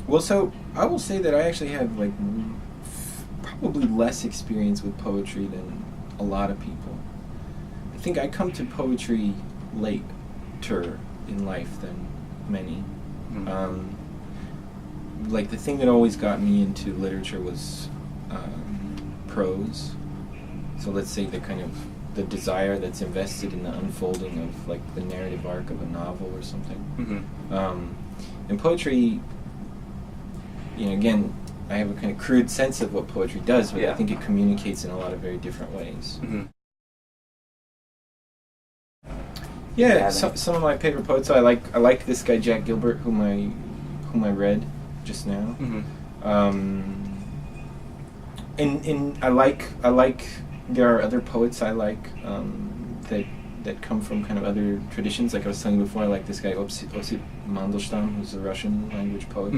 Well, so I will say that I actually have like probably less experience with poetry than a lot of people. I think I come to poetry later in life than many. Like the thing that always got me into literature was prose. So let's say the desire that's invested in the unfolding of like the narrative arc of a novel or something. And poetry, again, I have a kind of crude sense of what poetry does, but I think it communicates in a lot of very different ways. Yeah, some of my favorite poets. I like this guy Jack Gilbert, whom I read just now. And I like there are other poets I like that come from kind of other traditions. Like I was telling you before, I like this guy Osip Mandelstam, who's a Russian language poet.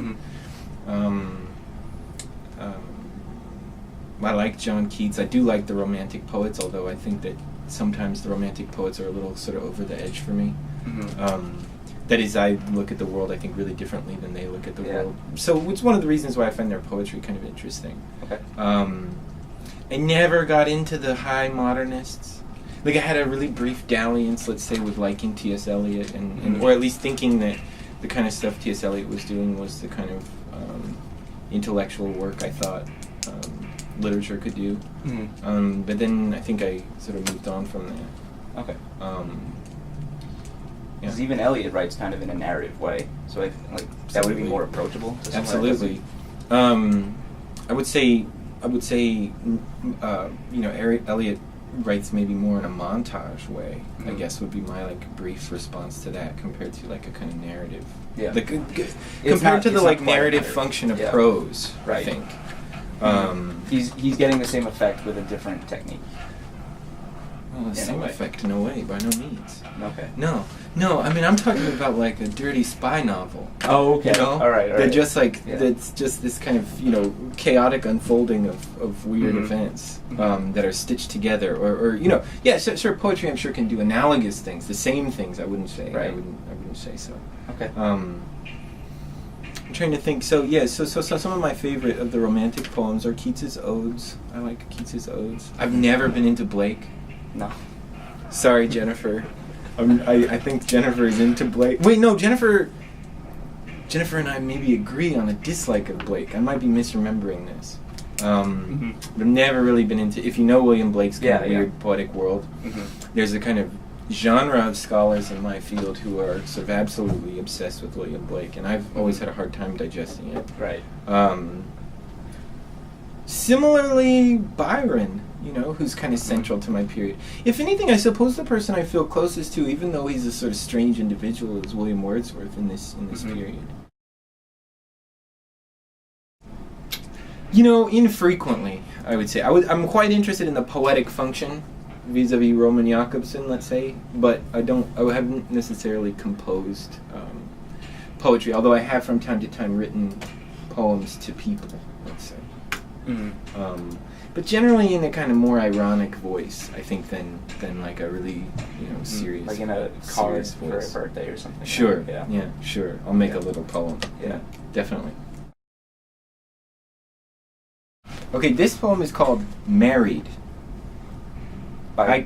I like John Keats. I do like the Romantic poets, although I think that sometimes the Romantic poets are a little sort of over the edge for me. That is, I look at the world, I think, really differently than they look at the world. So it's one of the reasons why I find their poetry kind of interesting. I never got into the high modernists. Like I had a really brief dalliance, let's say, with liking T.S. Eliot, and or at least thinking that the kind of stuff T.S. Eliot was doing was the kind of intellectual work I thought literature could do. But then I think I sort of moved on from that. Because even Eliot writes kind of in a narrative way, so that would be more approachable. To Absolutely. I would say, Eliot writes maybe more in a montage way. I guess would be my brief response to that, compared to like a kind of narrative. Compared to the narrative function of prose, I think. He's getting the same effect with a different technique. Well, the same effect in a way, by no means. Okay. No. I mean, I'm talking about like a dirty spy novel. Oh, okay. All right. They're just that's just this kind of chaotic unfolding of weird events that are stitched together, or sure, poetry I'm sure can do analogous things, the same things. I wouldn't say. Right. I wouldn't say so. Okay. I'm trying to think. So some of my favorite of the Romantic poems are Keats's odes. I like Keats's odes. I've never been into Blake. No. Sorry, Jennifer. I think Jennifer is into Blake. Wait, no, Jennifer and I maybe agree on a dislike of Blake. I might be misremembering this. But I've never really been into... If you know William Blake's kind of weird poetic world, there's a kind of genre of scholars in my field who are sort of absolutely obsessed with William Blake, and I've always had a hard time digesting it. Right. Similarly, Byron, who's kind of central to my period. If anything, I suppose the person I feel closest to, even though he's a sort of strange individual, is William Wordsworth in this period. Infrequently, I would say. I'm quite interested in the poetic function vis-a-vis Roman Jakobson, let's say, but I haven't necessarily composed poetry, although I have from time to time written poems to people, let's say. But generally in a kind of more ironic voice, I think, than like a really serious, like in a card for a birthday or something. Sure, sure. I'll make a little poem. Yeah, definitely. Okay, this poem is called "Married" by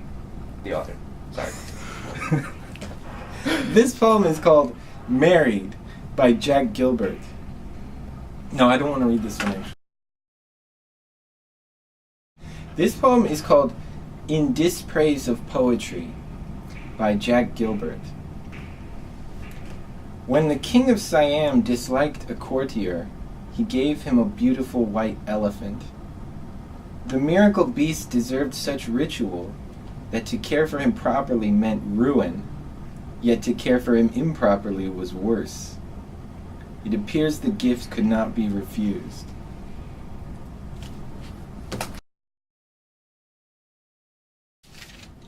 the author. Sorry. This poem is called "Married" by Jack Gilbert. No, I don't want to read this one actually. This poem is called "In Dispraise of Poetry" by Jack Gilbert. When the king of Siam disliked a courtier, he gave him a beautiful white elephant. The miracle beast deserved such ritual that to care for him properly meant ruin, yet to care for him improperly was worse. It appears the gift could not be refused.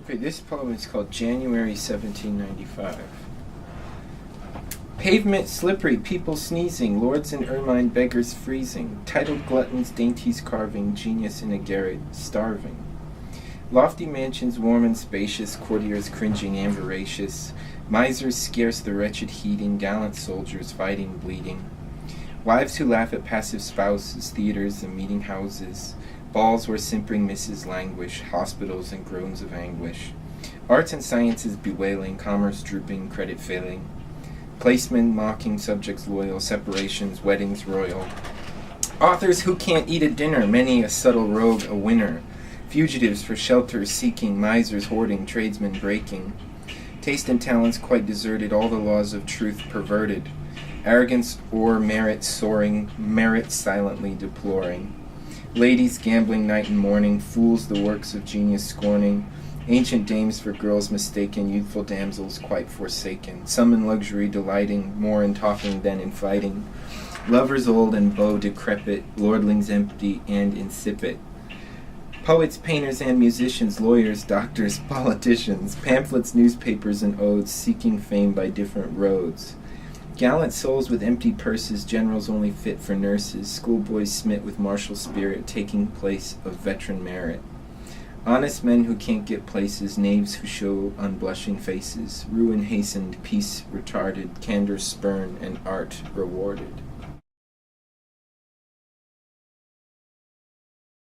Okay, this poem is called January 1795. Pavement slippery, people sneezing, lords in ermine, beggars freezing, titled gluttons, dainties carving, genius in a garret, starving. Lofty mansions warm and spacious, courtiers cringing and voracious, misers scarce the wretched heeding, gallant soldiers fighting, bleeding. Wives who laugh at passive spouses, theaters and meeting houses, balls where simpering misses languish, hospitals and groans of anguish. Arts and sciences bewailing, commerce drooping, credit failing. Placemen mocking, subjects loyal, separations, weddings royal. Authors who can't eat a dinner, many a subtle rogue a winner. Fugitives for shelter seeking, misers hoarding, tradesmen breaking. Taste and talents quite deserted, all the laws of truth perverted. Arrogance o'er merit soaring, merit silently deploring. Ladies gambling night and morning, fools the works of genius scorning. Ancient dames for girls mistaken, youthful damsels quite forsaken. Some in luxury delighting, more in talking than in fighting. Lovers old and beaux decrepit, lordlings empty and insipid. Poets, painters, and musicians, lawyers, doctors, politicians, pamphlets, newspapers, and odes, seeking fame by different roads. Gallant souls with empty purses, generals only fit for nurses, schoolboys smit with martial spirit, taking place of veteran merit. Honest men who can't get places, knaves who show unblushing faces, ruin hastened, peace retarded, candor spurned, and art rewarded.